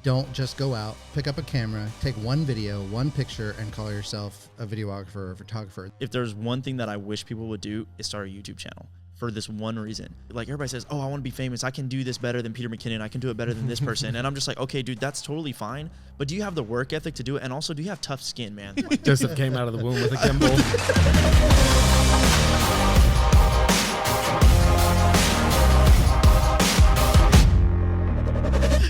Don't just go out, pick up a camera, take one video, one picture, and call yourself a videographer or a photographer. If there's one thing that I wish people would do is start a YouTube channel for this one reason. Like everybody says, oh, I want to be famous. I can do this better than Peter McKinnon. I can do it better than this person. And I'm just like, okay, dude, that's totally fine. But do you have the work ethic to do it? And also, do you have tough skin, man? Joseph came out of the womb with a gimbal.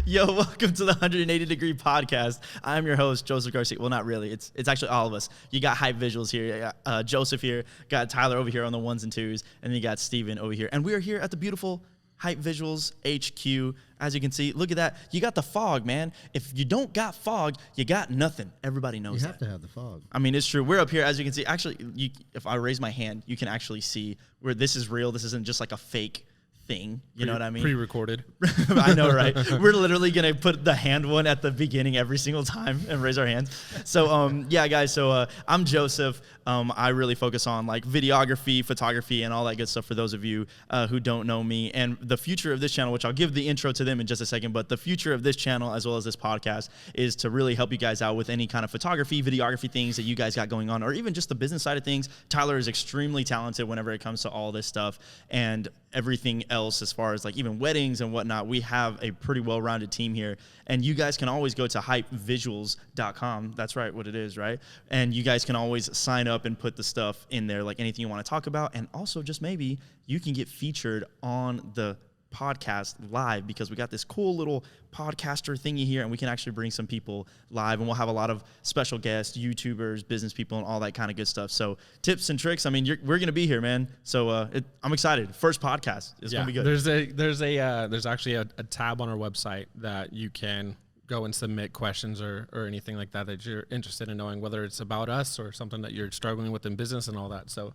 Yo, welcome to the 180 Degree Podcast. I'm your host, Joseph Garcia. Well, not really. It's actually all of us. You got Hype Visuals here. You got Joseph here. Got Tyler over here on the ones and twos. And then you got Steven over here. And we are here at the beautiful Hype Visuals HQ. As you can see, look at that. You got the fog, man. If you don't got fog, you got nothing. Everybody knows that. You have to have the fog. I mean, it's true. We're up here, as you can see. Actually, if I raise my hand, you can actually see where this is real. This isn't just like a fake thing, you know what I mean? Pre-recorded. I know, right? We're literally gonna put the hand one at the beginning every single time and raise our hands. So yeah, guys, so I'm Joseph. I really focus on like videography, photography, and all that good stuff for those of you who don't know me. And the future of this channel, which I'll give the intro to them in just a second, but the future of this channel as well as this podcast is to really help you guys out with any kind of photography, videography things that you guys got going on, or even just the business side of things. Tyler is extremely talented whenever it comes to all this stuff and everything else as far as like even weddings and whatnot. We have a pretty well-rounded team here, and you guys can always go to hypevisuals.com. That's right, what it is, right? And you guys can always sign up and put the stuff in there, like anything you want to talk about, and also just maybe you can get featured on the podcast live, because we got this cool little podcaster thingy here, and we can actually bring some people live, and we'll have a lot of special guests, YouTubers, business people, and all that kind of good stuff. So tips and tricks, I mean, we're gonna be here, man. So I'm excited. First podcast is gonna be good. There's actually a tab on our website that you can go and submit questions or anything like that you're interested in knowing, whether it's about us or something that you're struggling with in business and all that. So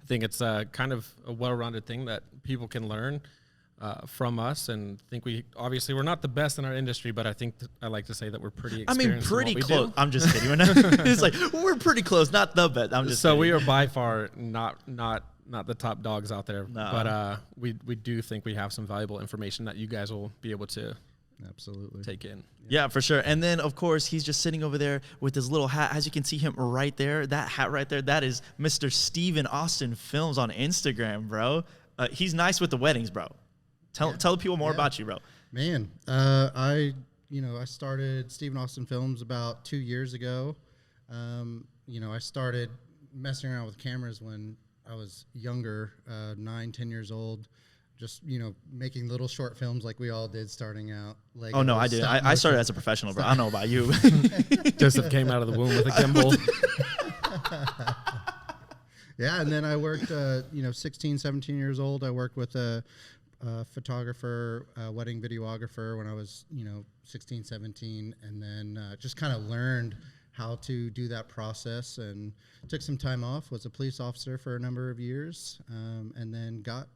I think it's kind of a well-rounded thing that people can learn from us, and think we're not the best in our industry, but I think I like to say that we're pretty experienced. Pretty close. I'm just kidding. It's like we're pretty close, not the best. I'm just kidding. We are by far not the top dogs out there, no. But we do think we have some valuable information that you guys will be able to absolutely take in. Yeah, for sure. And then of course he's just sitting over there with his little hat. As you can see him right there, that hat right there, that is Mr. Steven Austin Films on Instagram, bro. He's nice with the weddings, bro. Tell the people more about you, bro. Man, I started Steven Austin Films about 2 years ago. I started messing around with cameras when I was younger, 9, 10 years old. Just, making little short films like we all did starting out. Like, oh, no, I did. I started as a professional, bro. I don't know about you. Joseph came out of the womb with a gimbal. Yeah, and then I worked, 16, 17 years old. I worked with a photographer, wedding videographer when I was, 16, 17, and then just kind of learned how to do that process, and took some time off, was a police officer for a number of years, and then got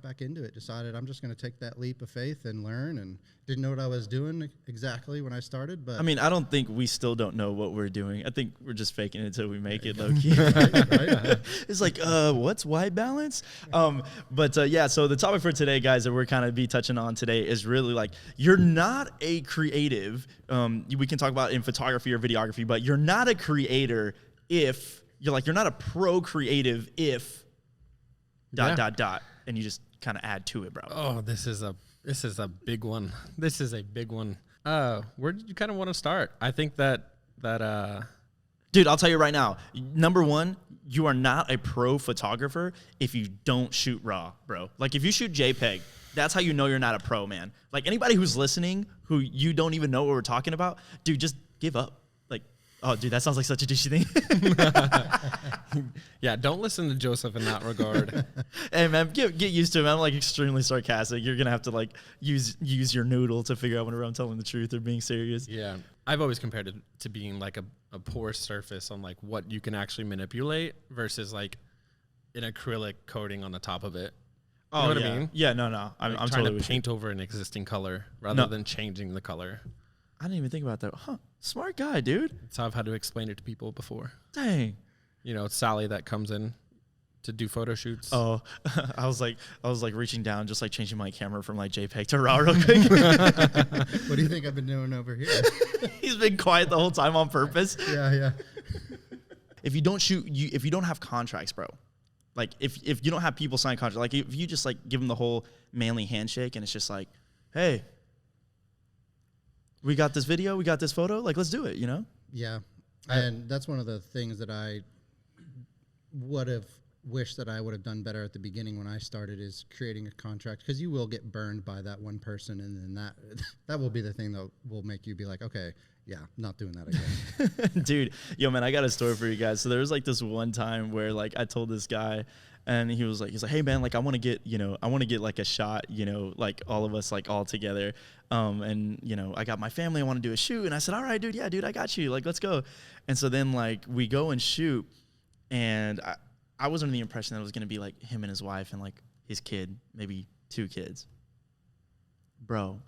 back into it, decided I'm just going to take that leap of faith and learn, and didn't know what I was doing exactly when I started. But I mean, I don't think we still don't know what we're doing. I think we're just faking it until we make it, low key. Right. It's like, what's white balance? Yeah, so the topic for today, guys, that we're kind of be touching on today is really like, you're not a creative. We can talk about in photography or videography, but you're not a creator if you're not a pro creative if ... and you just kind of add to it, bro. Oh, this is a big one. This is a big one. Where did you kind of want to start? I think that dude, I'll tell you right now. Number one, you are not a pro photographer if you don't shoot RAW, bro. Like if you shoot JPEG, that's how you know you're not a pro, man. Like anybody who's listening who you don't even know what we're talking about, dude, just give up. Oh, dude, that sounds like such a douchey thing. Yeah, don't listen to Joseph in that regard. Hey, man, get used to it, man. I'm, extremely sarcastic. You're going to have to, use your noodle to figure out whenever I'm telling the truth or being serious. Yeah. I've always compared it to being, a porous surface on, what you can actually manipulate versus, an acrylic coating on the top of it. You know what I mean? Yeah, no. I'm trying totally to paint over an existing color rather than changing the color. I didn't even think about that. Huh. Smart guy, dude. That's how I've had to explain it to people before. Dang. Sally that comes in to do photo shoots? Oh, I was like reaching down, just like changing my camera from like JPEG to RAW real quick. What do you think I've been doing over here? He's been quiet the whole time on purpose. Yeah. If you don't shoot, if you don't have contracts, bro, like if you don't have people sign contracts, like if you just like give them the whole manly handshake and it's just like, hey, we got this video, we got this photo, like let's do it, you know? Yeah. And that's one of the things that I would have wished that I would have done better at the beginning when I started, is creating a contract, because you will get burned by that one person, and then that will be the thing that will make you be like, okay, yeah, not doing that again. Dude, yo, man, I got a story for you guys. So there was like this one time where like I told this guy, and he's like, hey man, like I want to get like a shot, like all of us like all together. And I got my family, I want to do a shoot. And I said, all right, dude, yeah, dude, I got you. Like, let's go. And so then like we go and shoot, and I was under the impression that it was going to be like him and his wife and like his kid, maybe 2 kids. Bro,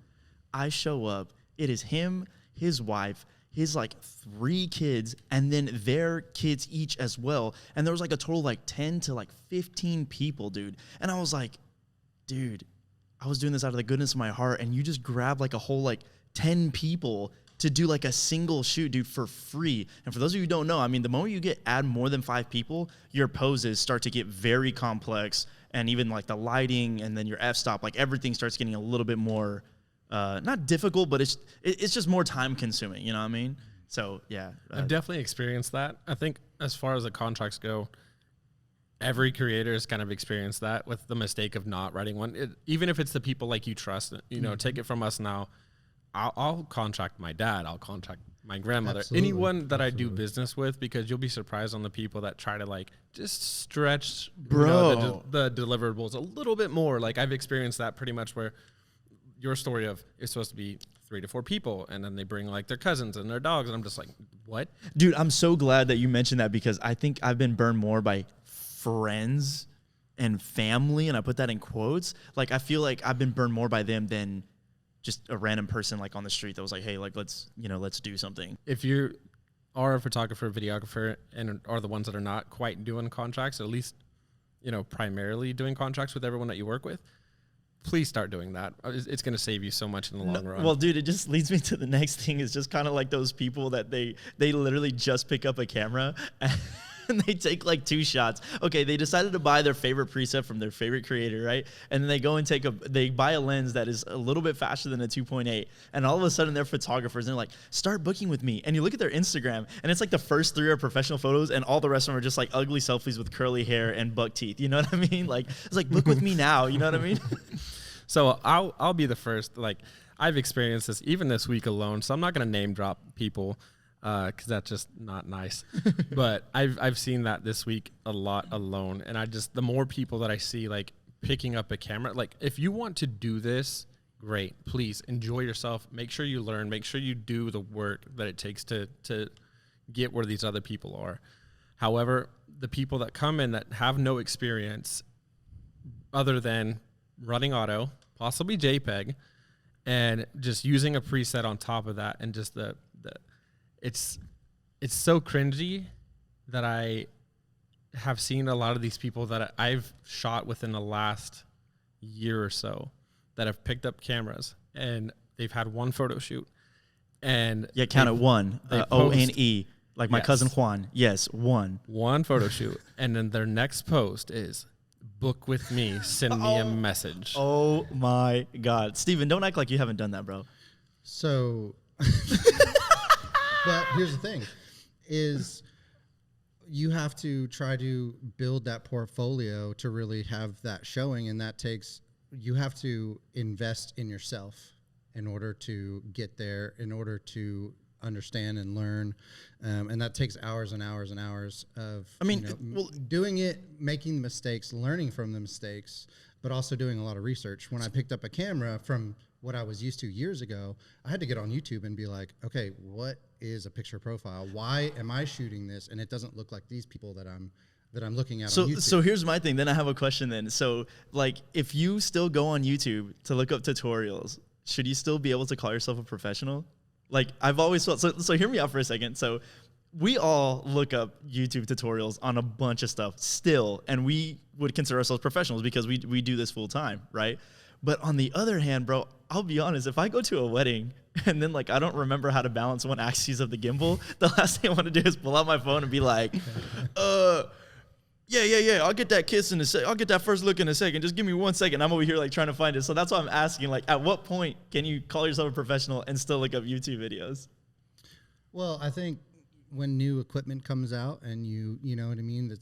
I show up, it is him, his wife, his like 3 kids, and then their kids each as well. And there was like a total of like 10 to like 15 people, dude. And I was like, dude, I was doing this out of the goodness of my heart, and you just grab like a whole like 10 people to do like a single shoot, dude, for free. And for those of you who don't know, I mean, the moment you add more than 5 people, your poses start to get very complex, and even like the lighting and then your f-stop, like everything starts getting a little bit more not difficult, but it's just more time consuming, you know what I mean? So yeah, I've definitely experienced that. I think as far as the contracts go, every creator has kind of experienced that with the mistake of not writing one. Even if it's the people like you trust, take it from us now. I'll contract my dad. I'll contract my grandmother. Absolutely. Anyone that I do business with, because you'll be surprised on the people that try to like just stretch the deliverables a little bit more. Like I've experienced that pretty much, where your story of it's supposed to be 3 to 4 people, and then they bring like their cousins and their dogs, and I'm just like, what? Dude, I'm so glad that you mentioned that, because I think I've been burned more by friends and family, and I put that in quotes. Like I feel like I've been burned more by them than just a random person like on the street that was like, hey, like let's do something. If you are a photographer, videographer, and are the ones that are not quite doing contracts, or at least primarily doing contracts with everyone that you work with, please start doing that. It's going to save you so much in the long run. Well, dude, it just leads me to the next thing. Is just kind of like those people that they literally just pick up a camera and they take like 2 shots. Okay, they decided to buy their favorite preset from their favorite creator, right? And then they go and they buy a lens that is a little bit faster than a 2.8. And all of a sudden they're photographers, and they're like, start booking with me. And you look at their Instagram, and it's like the first 3 are professional photos, and all the rest of them are just like ugly selfies with curly hair and buck teeth. You know what I mean? Like, it's like, book with me now. You know what I mean? So I'll be the first. Like, I've experienced this even this week alone, so I'm not going to name drop people, because that's just not nice. But I've seen that this week a lot alone, and the more people that I see like picking up a camera, like if you want to do this, great, please enjoy yourself. Make sure you learn. Make sure you do the work that it takes to get where these other people are. However, the people that come in that have no experience other than running auto, possibly JPEG, and just using a preset on top of that, and just it's so cringy that I have seen a lot of these people that I've shot within the last year or so that have picked up cameras, and they've had one photo shoot, and count it 1, O-N-E, like my cousin Juan. Yes, 1 photo shoot, and then their next post is, book with me, send me a message. Oh my God. Steven, don't act like you haven't done that, bro. So, but here's the thing, is you have to try to build that portfolio to really have that showing, and that takes, you have to invest in yourself in order to get there, in order to understand and learn, and that takes hours and hours and hours of doing it, making mistakes, learning from the mistakes, but also doing a lot of research. When I picked up a camera from what I was used to years ago, I had to get on YouTube and be like, okay, what is a picture profile? Why am I shooting this and it doesn't look like these people that I'm looking at on YouTube? So here's my thing. Then I have a question then. So like, if you still go on YouTube to look up tutorials, should you still be able to call yourself a professional? Like, I've always felt, so hear me out for a second. So we all look up YouTube tutorials on a bunch of stuff still, and we would consider ourselves professionals because we do this full time, right? But on the other hand, bro, I'll be honest, if I go to a wedding and then like I don't remember how to balance one axis of the gimbal, the last thing I want to do is pull out my phone and be like, yeah, I'll get that kiss in a sec. I'll get that first look in a second. Just give me 1 second. I'm over here like trying to find it. So that's why I'm asking, like, at what point can you call yourself a professional and still look up YouTube videos? Well, I think when new equipment comes out and you know what I mean,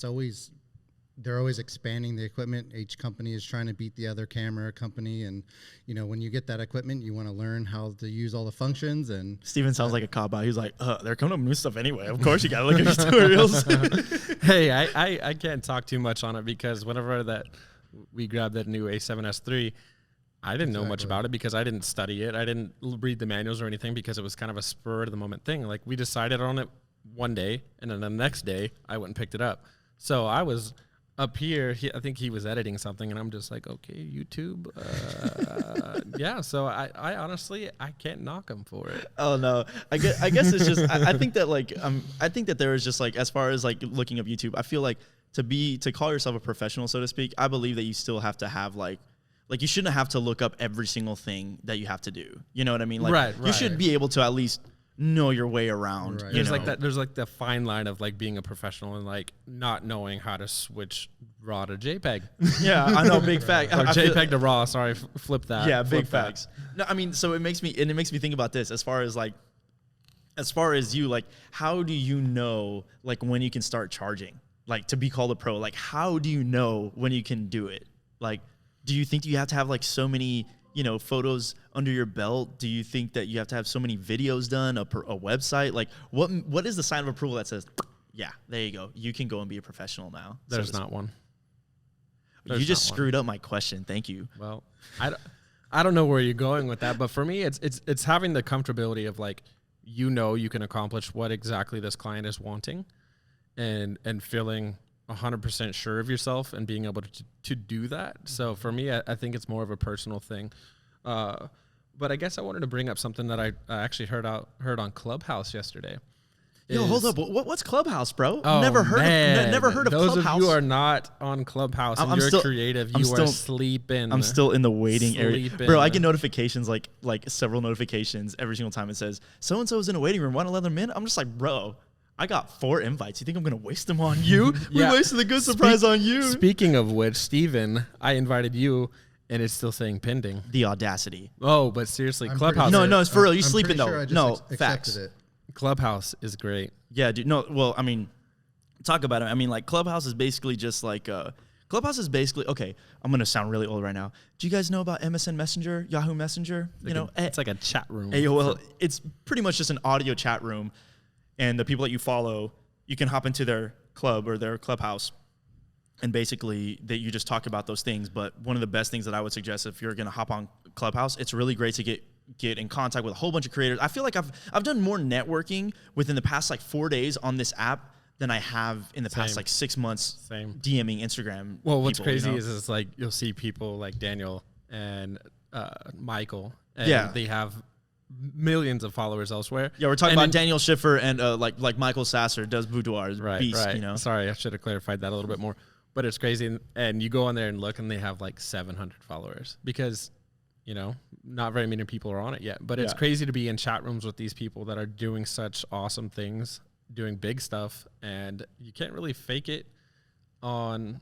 they're always expanding the equipment. Each company is trying to beat the other camera company. And, you know, when you get that equipment, you want to learn how to use all the functions. And Steven sounds like a cop-out. He's like, they're coming up with new stuff anyway. Of course you got to look at these tutorials. Hey, I can't talk too much on it because whenever that we grabbed that new A7S III, I didn't know much about it because I didn't study it. I didn't read the manuals or anything because it was kind of a spur of the moment thing. Like we decided on it one day and then the next day I went and picked it up. So I was up here, I think he was editing something, and I'm just like, okay, YouTube. Yeah, so I honestly, I can't knock him for it. Oh, no. I guess it's just, I think that, like, I think that there is just, like, as far as, like, looking up YouTube, I feel like to call yourself a professional, so to speak, I believe that you still have to have, like you shouldn't have to look up every single thing that you have to do. You know what I mean? Like, right. You should be able to at least know your way around. Right. There's like that. There's like the fine line of like being a professional and like not knowing how to switch RAW to JPEG. Yeah, I know, big fact. Or JPEG to RAW. Sorry, flip that. Yeah, flip big facts. No, I mean, so it makes me think about this as far as you, like, how do you know like when you can start charging, like to be called a pro? Like, how do you know when you can do it? Like, do you think you have to have like so many, you know, photos under your belt? Do you think that you have to have so many videos done, a website? Like, what is the sign of approval that says, yeah, there you go, you can go and be a professional now? There's not one. You just screwed up my question. Thank you. Well, I don't know where you're going with that, but for me, it's having the comfortability of like, you know, you can accomplish what exactly this client is wanting, and feeling 100% sure of yourself and being able to do that. So for me, I think it's more of a personal thing. But I guess I wanted to bring up something that I actually heard on Clubhouse yesterday. Yo, hold up. What's Clubhouse, bro? Oh, never heard of Those Clubhouse. of you are not on Clubhouse and you're creative. You are sleeping. I'm still in the waiting area. Sleeping. Bro, I get notifications, like several notifications every single time it says, so-and-so is in a waiting room, want to let them in? I'm just like, bro, I got 4 invites. You think I'm going to waste them on you? Yeah. We wasted a good surprise on you. Speaking of which, Steven, I invited you, and it's still saying pending. The audacity. Oh, but seriously, I'm Clubhouse. pretty No, it's for real. You I'm sleeping, pretty though. sure I just No, accepted facts. it. Clubhouse is great. Yeah, dude. No, well, I mean, talk about it. I mean, like, Clubhouse is basically just like Clubhouse is basically, okay, I'm going to sound really old right now. Do you guys know about MSN Messenger, Yahoo Messenger? It's like a chat room. AOL. It's pretty much just an audio chat room, and the people that you follow, you can hop into their club or their Clubhouse, and basically you just talk about those things. But one of the best things that I would suggest if you're going to hop on Clubhouse, it's really great to get in contact with a whole bunch of creators. I feel like I've done more networking within the past like 4 days on this app than I have in the past like 6 months. Same. DMing Instagram. Well, what's people, crazy you know? is like you'll see people like Daniel and Michael, and Yeah. they have millions of followers elsewhere. Yeah, we're talking And about then- Daniel Schiffer and like Michael Sasser does boudoirs, Right, beast, right. you know. Sorry, I should have clarified that a little bit more. But it's crazy, and you go on there and look, and they have like 700 followers because, you know, not very many people are on it yet. But it's crazy to be in chat rooms with these people that are doing such awesome things, doing big stuff, and you can't really fake it on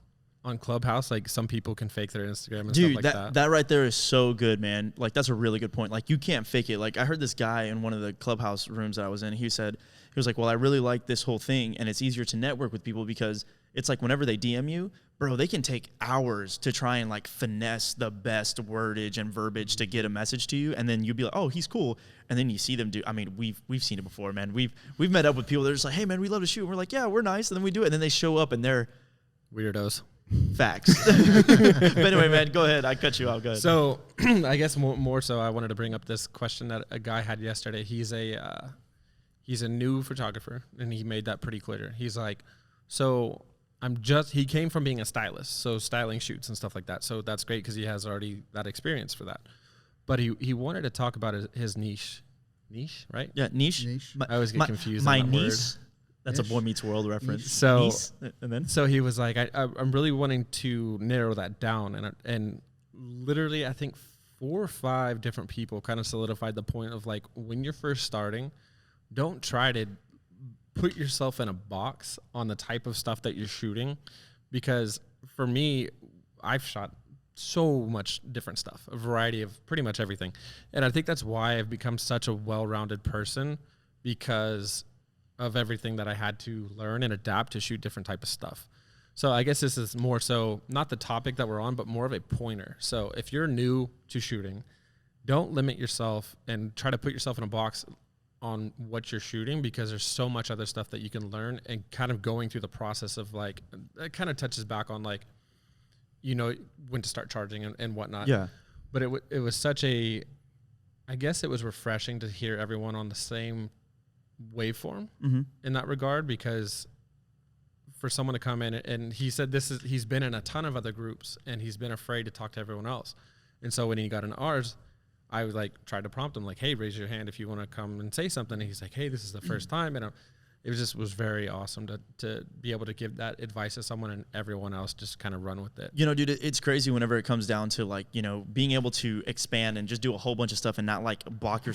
Clubhouse. Like some people can fake their Instagram and Dude, stuff like that. that right there is so good, man. Like, that's a really good point. Like, you can't fake it. Like, I heard this guy in one of the Clubhouse rooms that I was in. He was like, well, I really like this whole thing, and it's easier to network with people because it's like whenever they DM you, bro, they can take hours to try and like finesse the best wordage and verbiage to get a message to you, and then you'd be like, oh, he's cool, and then you see them do. I mean, we've seen it before, man. We've met up with people that are just like, hey, man, we love to shoot. And we're like, yeah, we're nice, and then we do it, and then they show up and they're Weirdos. facts. But anyway, man, go ahead. I cut you off. Go ahead. So I guess more so, I wanted to bring up this question that a guy had yesterday. He's a new photographer, and he made that pretty clear. He's like, so he came from being a stylist, so styling shoots and stuff like that. So that's great because he has already that experience for that. But he wanted to talk about his niche, right? Yeah, niche. Niche. I always get confused My on that word. niece. That's a Boy Meets World reference. So, and then so he was like, I'm really wanting to narrow that down. And literally, I think 4 or 5 different people kind of solidified the point of like, when you're first starting, don't try to put yourself in a box on the type of stuff that you're shooting. Because for me, I've shot so much different stuff, a variety of pretty much everything. And I think that's why I've become such a well-rounded person, because of everything that I had to learn and adapt to shoot different type of stuff. So I guess this is more so not the topic that we're on, but more of a pointer. So if you're new to shooting, don't limit yourself and try to put yourself in a box on what you're shooting, because there's so much other stuff that you can learn, and kind of going through the process of like, it kind of touches back on like, you know, when to start charging and whatnot. Yeah. But it was such a, I guess it was refreshing to hear everyone on the same waveform in that regard, because for someone to come in and he said he's been in a ton of other groups and he's been afraid to talk to everyone else. And so when he got in ours, I was like, tried to prompt him like, hey, raise your hand if you want to come and say something. And he's like, hey, this is the first time. And it was very awesome to be able to give that advice to someone, and everyone else just kind of run with it. You know, dude, it's crazy whenever it comes down to like, you know, being able to expand and just do a whole bunch of stuff and not like box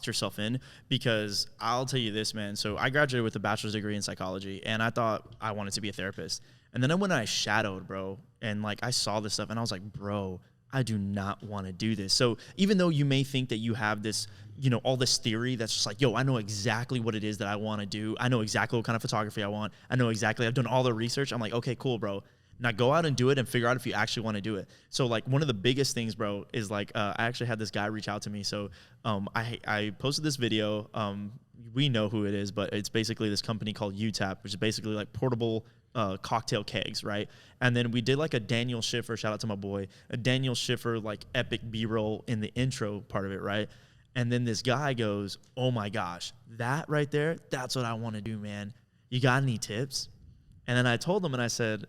yourself in. Because I'll tell you this, man. So I graduated with a bachelor's degree in psychology, and I thought I wanted to be a therapist. And then when I shadowed, bro, and like I saw this stuff and I was like, bro, I do not want to do this. So even though you may think that you have this, you know, all this theory that's just like, yo, I know exactly what it is that I want to do. I know exactly what kind of photography I want. I know exactly, I've done all the research. I'm like, okay, cool, bro. Now go out and do it and figure out if you actually want to do it. So like one of the biggest things, bro, is like, I actually had this guy reach out to me. So I posted this video. We know who it is, but it's basically this company called UTAP, which is basically like portable cocktail kegs, right? And then we did like a Daniel Schiffer, shout out to my boy, a Daniel Schiffer like epic B-roll in the intro part of it, right? And then this guy goes, oh my gosh, that right there, that's what I want to do, man. You got any tips? And then I told him, and I said,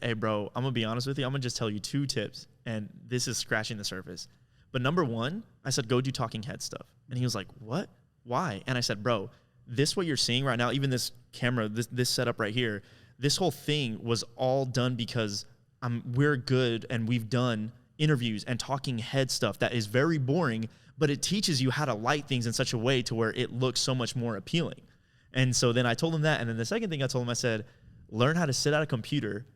hey, bro, I'm going to be honest with you. I'm going to just tell you 2 tips, and this is scratching the surface. But number 1, I said, go do talking head stuff. And he was like, what? Why? And I said, bro, this what you're seeing right now, even this camera, this setup right here, this whole thing was all done because we're good and we've done interviews and talking head stuff that is very boring, but it teaches you how to light things in such a way to where it looks so much more appealing. And so then I told him that. And then the second thing I told him, I said, learn how to sit at a computer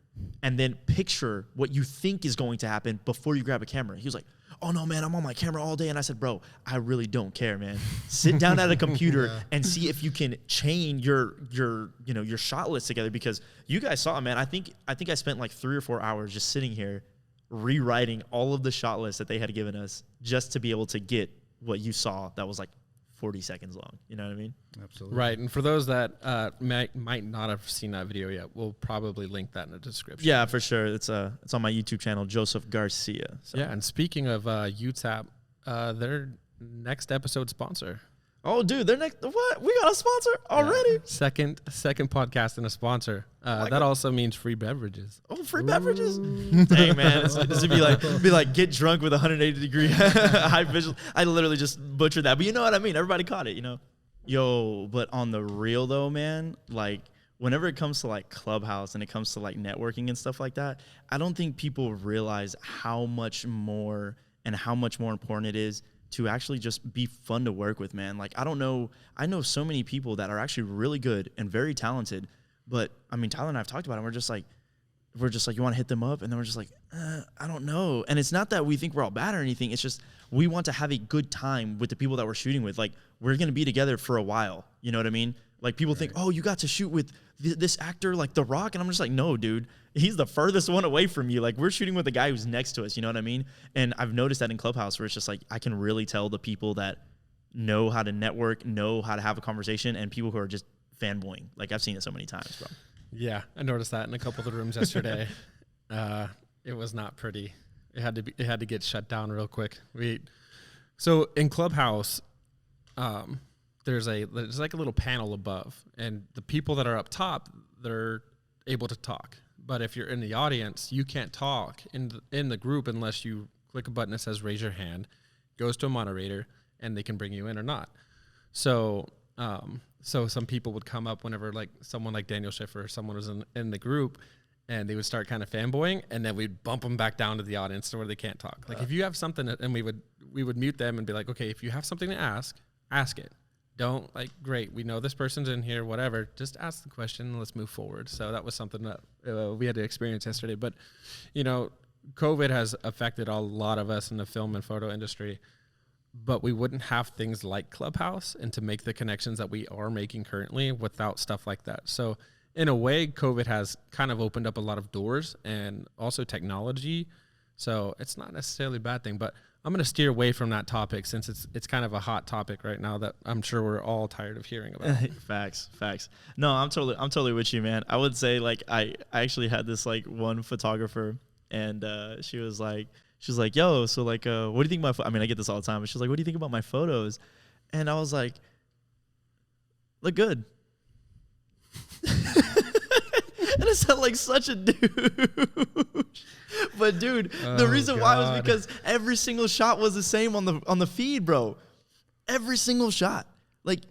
and then picture what you think is going to happen before you grab a camera. He was like, oh no, man, I'm on my camera all day. And I said, bro, I really don't care, man. Sit down at a computer and see if you can chain your shot list together, because you guys saw it, man. I think I spent like 3 or 4 hours just sitting here rewriting all of the shot lists that they had given us just to be able to get what you saw that was like 40 seconds long. You know what I mean? Absolutely. Right. And for those that might not have seen that video yet, we'll probably link that in the description. Yeah, for sure. It's on my YouTube channel, Joseph Garcia. So. Yeah. And speaking of UTAP, their next episode sponsor. Oh, dude, they're next. What? We got a sponsor already? Yeah. Second podcast and a sponsor. That also means free beverages. Oh, free beverages? Dang, man. This would be like get drunk with 180-degree high visual. I literally just butchered that. But you know what I mean? Everybody caught it, you know? Yo, but on the real, though, man, like, whenever it comes to, like, Clubhouse and it comes to, like, networking and stuff like that, I don't think people realize how much more important it is to actually just be fun to work with, man. Like, I know so many people that are actually really good and very talented, but I mean, Tyler and I have talked about it. We're just like, you want to hit them up? And then we're just like, I don't know. And it's not that we think we're all bad or anything. It's just, we want to have a good time with the people that we're shooting with. Like, we're going to be together for a while. You know what I mean? Like, people think, oh, you got to shoot with this actor, like The Rock. And I'm just like, no, dude, he's the furthest one away from you. Like, we're shooting with the guy who's next to us. You know what I mean? And I've noticed that in Clubhouse, where it's just like, I can really tell the people that know how to network, know how to have a conversation, and people who are just fanboying. Like, I've seen it so many times, bro. Yeah, I noticed that in a couple of the rooms yesterday. It was not pretty. It had to get shut down real quick. So in Clubhouse, there's like a little panel above, and the people that are up top, they're able to talk. But if you're in the audience, you can't talk in the group unless you click a button that says raise your hand, goes to a moderator, and they can bring you in or not. So So some people would come up whenever like someone like Daniel Schiffer or someone was in the group, and they would start kind of fanboying, and then we'd bump them back down to the audience to where they can't talk. Like if you have something, and we would mute them and be like, okay, if you have something to ask it. Don't like, great, we know this person's in here, whatever. Just ask the question and let's move forward. So that was something that we had to experience yesterday. But, you know, COVID has affected a lot of us in the film and photo industry, but we wouldn't have things like Clubhouse and to make the connections that we are making currently without stuff like that. So in a way, COVID has kind of opened up a lot of doors and also technology. So it's not necessarily a bad thing, but I'm going to steer away from that topic since it's kind of a hot topic right now that I'm sure we're all tired of hearing about. Facts. No, I'm totally with you, man. I would say like I actually had this like one photographer, and she was like, yo, so like, what do you think about? I mean, I get this all the time. But she was like, what do you think about my photos? And I was like, look good. And I sound like such a dude. But dude, the reason why was because every single shot was the same on the feed, bro. Every single shot. Like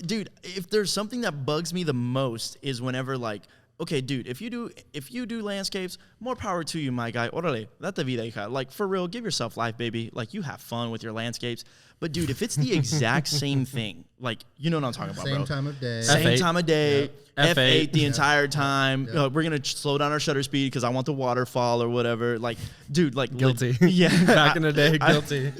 dude, if there's something that bugs me the most is whenever like, okay, dude, if you do landscapes, more power to you, my guy. Orale, date vida, hija. Like for real, give yourself life, baby. Like you have fun with your landscapes. But dude, if it's the exact same thing, like you know what I'm talking about, bro. Same time of day. Same time of day. Yep. F8 the entire time. Yep. We're gonna slow down our shutter speed because I want the waterfall or whatever. Like, dude, like Guilty. Yeah. Back in the day, guilty.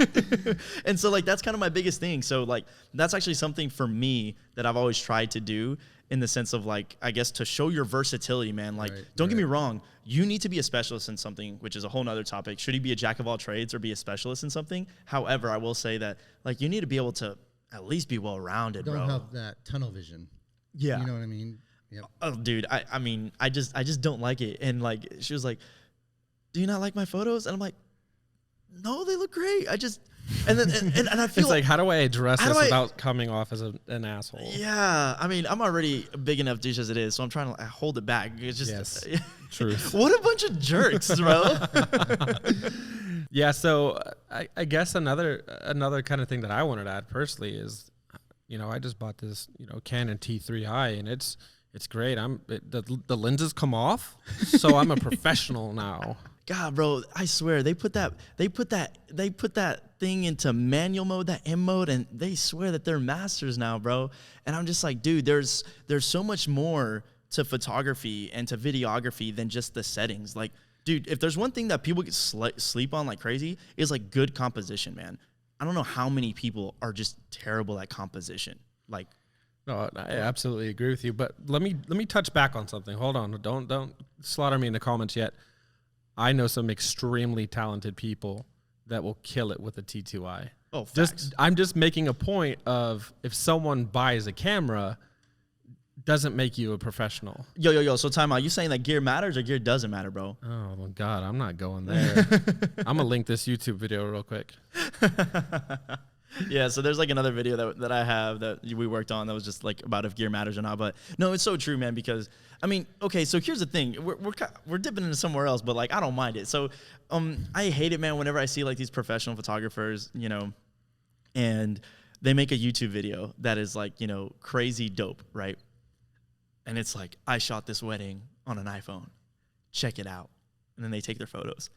And so like that's kind of my biggest thing. So like that's actually something for me that I've always tried to do in the sense of like, I guess to show your versatility, man. Like, don't get me wrong. You need to be a specialist in something, which is a whole nother topic. Should you be a jack of all trades or be a specialist in something? However, I will say that like you need to be able to at least be well-rounded, bro. Don't have that tunnel vision. Yeah. You know what I mean? Yep. Oh, dude, I mean, I just don't like it. And like, she was like, do you not like my photos? And I'm like, no, they look great. And then and I feel it's like, how do I address this I- without coming off as an asshole? Yeah, I mean, I'm already a big enough douche as it is, so I'm trying to hold it back. It's just, Yes. Truth. What a bunch of jerks, bro. Yeah, so I guess another kind of thing that I wanted to add personally is, you know, I just bought this, you know, Canon T3i, and it's great. The lenses come off, so I'm a professional now. God, bro, I swear they put that thing into manual mode, that M mode, and they swear that they're masters now, bro. And I'm just like, dude, there's so much more to photography and to videography than just the settings. Like, dude, if there's one thing that people get sleep on like crazy, is like good composition, man. I don't know how many people are just terrible at composition. Like, no, I absolutely agree with you. But let me touch back on something. Hold on, don't slaughter me in the comments yet. I know some extremely talented people that will kill it with a T2i. Oh, facts. I'm just making a point of, if someone buys a camera, doesn't make you a professional. Yo. So time out. You saying that gear matters or gear doesn't matter, bro? Oh my God, I'm not going there. I'm gonna link this YouTube video real quick. Yeah, so there's like another video that I have that we worked on that was just like about if gear matters or not. But no, it's so true, man, because I mean, okay, so here's the thing. We're dipping into somewhere else, but like I don't mind it. So I hate it, man, whenever I see like these professional photographers, you know, and they make a YouTube video that is like, you know, crazy dope, right? And it's like, I shot this wedding on an iPhone. Check it out. And then they take their photos.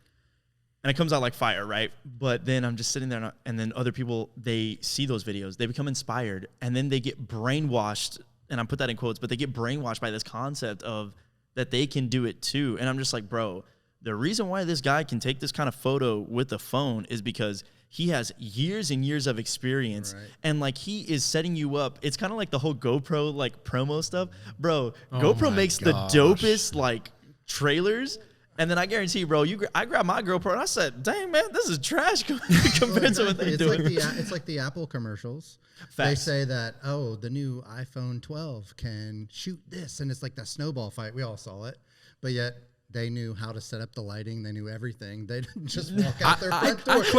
And it comes out like fire, right? But then I'm just sitting there, and then other people, they see those videos. They become inspired, and then they get brainwashed, and I put that in quotes, but they get brainwashed by this concept of that they can do it too. And I'm just like, bro, the reason why this guy can take this kind of photo with the phone is because he has years and years of experience, right? And like he is setting you up. It's kind of like the whole GoPro like promo stuff, bro. GoPro makes the dopest like trailers. And then I guarantee, bro, I grabbed my GoPro and I said, dang, man, this is trash compared to what they do. It's like the Apple commercials. Facts. They say that, oh, the new iPhone 12 can shoot this. And it's like that snowball fight. We all saw it. But yet they knew how to set up the lighting. They knew everything. They didn't just walk out their front door. I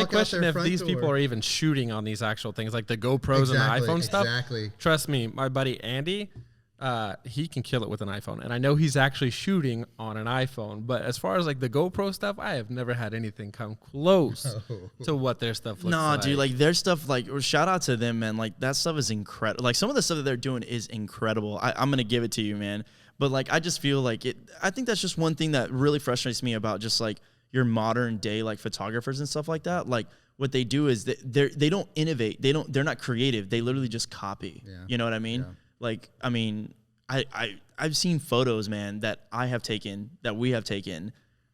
question if these people are even shooting on these actual things, like the GoPros and the iPhone stuff. Exactly. Trust me, my buddy Andy, he can kill it with an iPhone. And I know he's actually shooting on an iPhone, but as far as like the GoPro stuff, I have never had anything come close to what their stuff looks like. Nah, dude, like their stuff, like shout out to them, man. Like that stuff is incredible. Like some of the stuff that they're doing is incredible. I'm gonna give it to you, man. But like I just feel like it. I think that's just one thing that really frustrates me about just like your modern day like photographers and stuff like that. Like what they do is they don't innovate. They're not creative. They literally just copy. Yeah. You know what I mean? Yeah. Like, I mean, I've seen photos, man, that I have taken, that we have taken,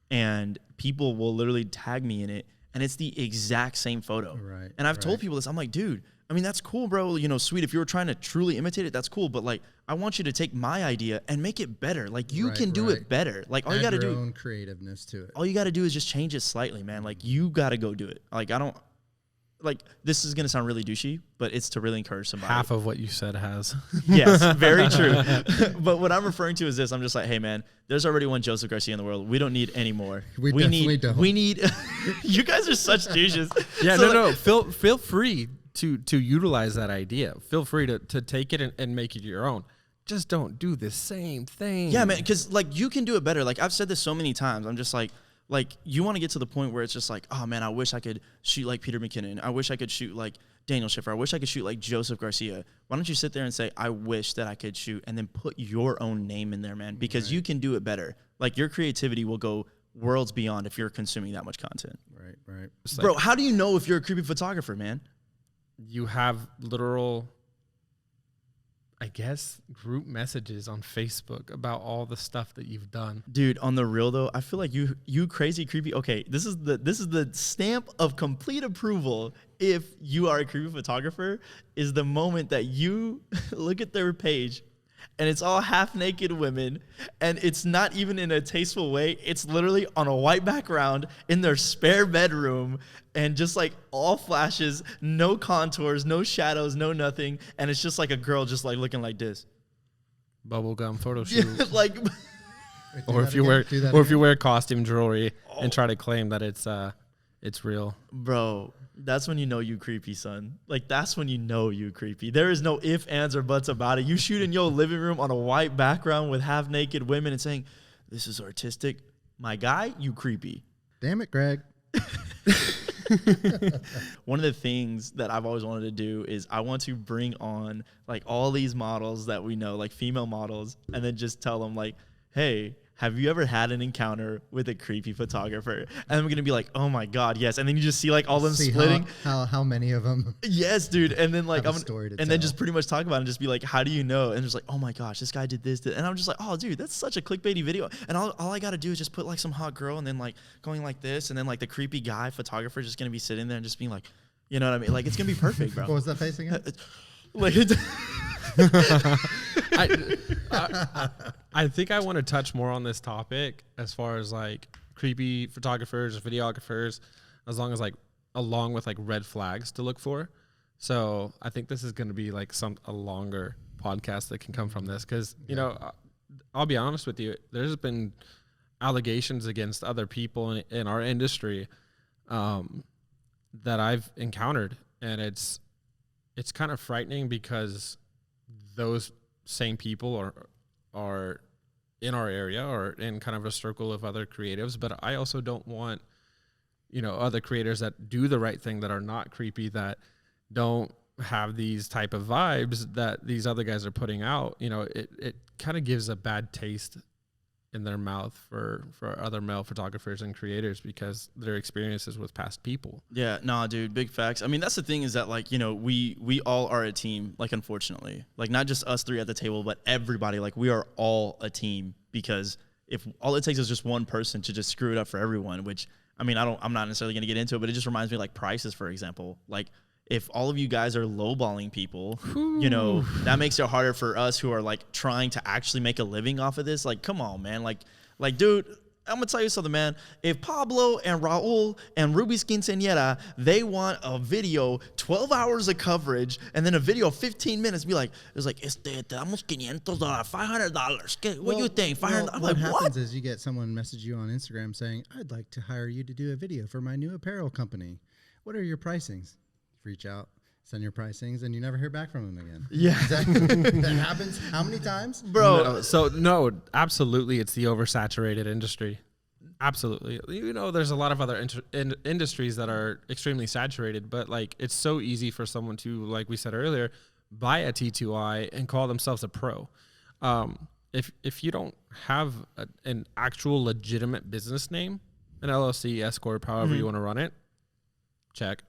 and people will literally tag me in it, and it's the exact same photo. Right. And I've told people this. I'm like, dude, I mean, that's cool, bro. You know, sweet. If you were trying to truly imitate it, that's cool. But like, I want you to take my idea and make it better. Like, you can do it better. Like, all you got to do. Add your own creativeness to it. All you got to do is just change it slightly, man. Like, you got to go do it. Like, I don't. Like, this is going to sound really douchey, but it's to really encourage somebody. Half of what you said has. Yes, very true. But what I'm referring to is this. I'm just like, hey, man, there's already one Joseph Garcia in the world. We don't need any more. We definitely don't. We need. You guys are such douches. Yeah, So, no. Feel free to utilize that idea. Feel free to take it and make it your own. Just don't do the same thing. Yeah, man, because like you can do it better. Like I've said this so many times. I'm just like you want to get to the point where it's just like, oh man, I wish I could shoot like Peter McKinnon. I wish I could shoot like Daniel Schiffer. I wish I could shoot like Joseph Garcia. Why don't you sit there and say, I wish that I could shoot, and then put your own name in there, man, because you can do it better. Like your creativity will go worlds beyond if you're consuming that much content. Right. Bro, how do you know if you're a creepy photographer, man? You have literal, I guess, group messages on Facebook about all the stuff that you've done. Dude, on the real though, I feel like you crazy creepy. Okay, this is the stamp of complete approval if you are a creepy photographer is the moment that you look at their page and it's all half naked women, and it's not even in a tasteful way. It's literally on a white background in their spare bedroom, and just like all flashes, no contours, no shadows, no nothing, and it's just like a girl just like looking like this. Bubblegum photo shoot. Like or if you wear costume jewelry and try to claim that it's real. Bro, that's when you know you creepy, son. Like, that's when you know you creepy. There is no ifs, ands, or buts about it. You shoot in your living room on a white background with half-naked women and saying, this is artistic. My guy, you creepy. Damn it, Greg. One of the things that I've always wanted to do is I want to bring on, like, all these models that we know, like female models, and then just tell them, like, hey, have you ever had an encounter with a creepy photographer? And I'm going to be like, oh my God, yes. And then you just see like all them splitting. How many of them? Yes, dude. And then like, then just pretty much talk about it and just be like, how do you know? And just like, oh my gosh, this guy did this. And I'm just like, oh dude, that's such a clickbaity video. And all I got to do is just put like some hot girl and then like going like this. And then like the creepy guy photographer just going to be sitting there and just being like, you know what I mean? Like, it's going to be perfect, bro. What was that face again? Like, I think I want to touch more on this topic as far as like creepy photographers or videographers, along with like red flags to look for. So I think this is going to be like a longer podcast that can come from this because, you know, I'll be honest with you. There's been allegations against other people in our industry that I've encountered, and it's kind of frightening because those same people are in our area or in kind of a circle of other creatives. But I also don't want, you know, other creators that do the right thing, that are not creepy, that don't have these type of vibes that these other guys are putting out. You know, it kind of gives a bad taste in their mouth for other male photographers and creators because their experiences with past people. Yeah, nah, dude, big facts. I mean, that's the thing is that, like, you know, we all are a team, like, unfortunately. Like, not just us three at the table, but everybody. Like, we are all a team because if all it takes is just one person to just screw it up for everyone, which, I mean, I'm not necessarily going to get into it, but it just reminds me of, like, prices, for example. Like, if all of you guys are lowballing people, you know, that makes it harder for us who are like trying to actually make a living off of this. Like, come on, man. Like, dude, I'm gonna tell you something, man. If Pablo and Raul and Ruby's Quinceañera, they want a video, 12 hours of coverage, and then a video of 15 minutes, be like, it's like, te damos $500, $500. What do you think? $500? Well, what happens is you get someone message you on Instagram saying, I'd like to hire you to do a video for my new apparel company. What are your pricings? Reach out, send your pricings, and you never hear back from them again. Yeah. That happens how many times? Bro. No, absolutely, it's the oversaturated industry. Absolutely. There's a lot of other industries that are extremely saturated, but like it's so easy for someone to, like we said earlier, buy a T2I and call themselves a pro. If you don't have an actual legitimate business name, an LLC, S corp, however you want to run it, check.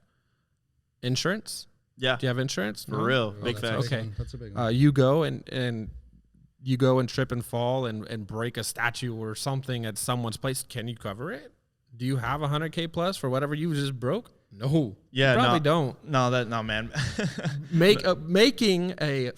Insurance? Yeah. Do you have insurance? For real. Big that's a facts. big Okay. one. That's a big one. You go and you go and trip and fall and break a statue or something at someone's place. Can you cover it? Do you have 100K plus for whatever you just broke? No. Yeah, you probably don't. No, man. Making a